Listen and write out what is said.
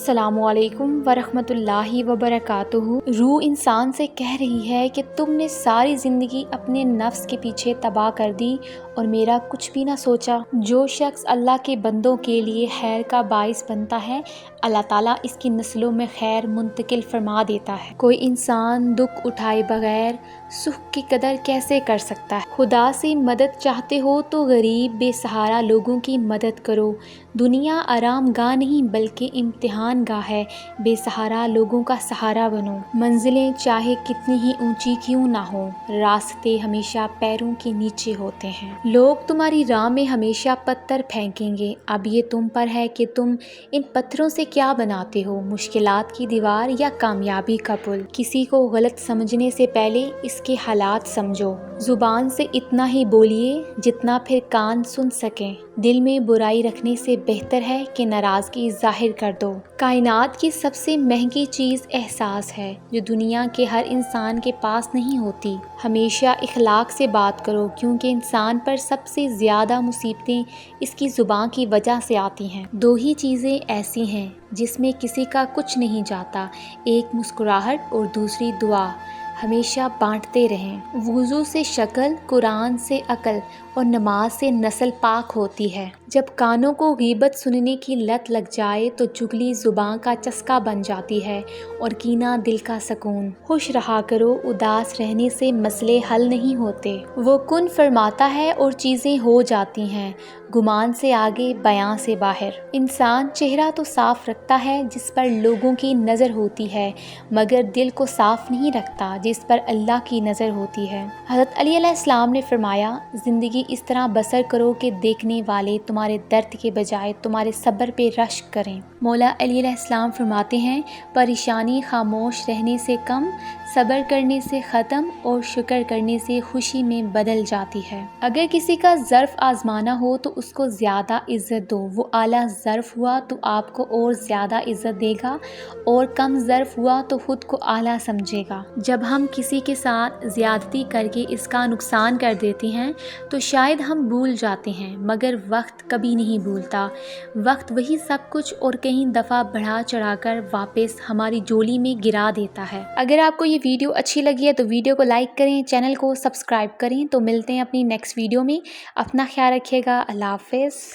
السلام علیکم ورحمۃ اللہ وبرکاتہ۔ روح انسان سے کہہ رہی ہے کہ تم نے ساری زندگی اپنے نفس کے پیچھے تباہ کر دی اور میرا کچھ بھی نہ سوچا۔ جو شخص اللہ کے بندوں کے لیے خیر کا باعث بنتا ہے، اللہ تعالیٰ اس کی نسلوں میں خیر منتقل فرما دیتا ہے۔ کوئی انسان دکھ اٹھائے بغیر سکھ کی قدر کیسے کر سکتا ہے؟ خدا سے مدد چاہتے ہو تو غریب بے سہارا لوگوں کی مدد کرو۔ دنیا آرام گاہ نہیں بلکہ امتحان گاہ ہے، بے سہارا لوگوں کا سہارا بنو۔ منزلیں چاہے کتنی ہی اونچی کیوں نہ ہوں، راستے ہمیشہ پیروں کے نیچے ہوتے ہیں۔ لوگ تمہاری راہ میں ہمیشہ پتھر پھینکیں گے، اب یہ تم پر ہے کہ تم ان پتھروں سے کیا بناتے ہو، مشکلات کی دیوار یا کامیابی کا پل۔ کسی کو غلط سمجھنے سے پہلے اس کے حالات سمجھو۔ زبان سے اتنا ہی بولیے جتنا پھر کان سن سکیں۔ دل میں برائی رکھنے سے بہتر ہے کہ ناراضگی ظاہر کر دو۔ کائنات کی سب سے مہنگی چیز احساس ہے، جو دنیا کے ہر انسان کے پاس نہیں ہوتی۔ ہمیشہ اخلاق سے بات کرو، کیونکہ انسان پر سب سے زیادہ مصیبتیں اس کی زبان کی وجہ سے آتی ہیں۔ دو ہی چیزیں ایسی ہیں جس میں کسی کا کچھ نہیں جاتا، ایک مسکراہٹ اور دوسری دعا۔ ہمیشہ بانٹتے رہیں۔ وضو سے شکل، قرآن سے عقل اور نماز سے نسل پاک ہوتی ہے۔ جب کانوں کو غیبت سننے کی لت لگ جائے تو چگلی زبان کا چسکا بن جاتی ہے اور کینہ دل کا سکون۔ خوش رہا کرو، اداس رہنے سے مسئلے حل نہیں ہوتے۔ وہ کن فرماتا ہے اور چیزیں ہو جاتی ہیں، گمان سے آگے، بیاں سے باہر۔ انسان چہرہ تو صاف رکھتا ہے جس پر لوگوں کی نظر ہوتی ہے، مگر دل کو صاف نہیں رکھتا جس پر اللہ کی نظر ہوتی ہے۔ حضرت علی علیہ السلام نے فرمایا، زندگی اس طرح بسر کرو کہ دیکھنے والے تمہارے درد کے بجائے تمہارے صبر پہ رشک کریں۔ مولا علی علیہ السلام فرماتے ہیں، پریشانی خاموش رہنے سے کم، صبر کرنے سے ختم اور شکر کرنے سے خوشی میں بدل جاتی ہے۔ اگر کسی کا ظرف آزمانا ہو تو اس کو زیادہ عزت دو، وہ اعلیٰ ظرف ہوا تو آپ کو اور زیادہ عزت دے گا، اور کم ظرف ہوا تو خود کو اعلیٰ سمجھے گا۔ جب ہم کسی کے ساتھ زیادتی کر کے اس کا نقصان کر دیتے ہیں تو شاید ہم بھول جاتے ہیں، مگر وقت کبھی نہیں بھولتا۔ وقت وہی سب کچھ اور کئی دفعہ بڑھا چڑھا کر واپس ہماری جولی میں گرا دیتا ہے۔ اگر آپ کو یہ ویڈیو اچھی لگی ہے تو ویڈیو کو لائک کریں، چینل کو سبسکرائب کریں۔ تو ملتے ہیں اپنی نیکسٹ ویڈیو میں۔ اپنا خیال رکھیے گا۔ اللہ حافظ۔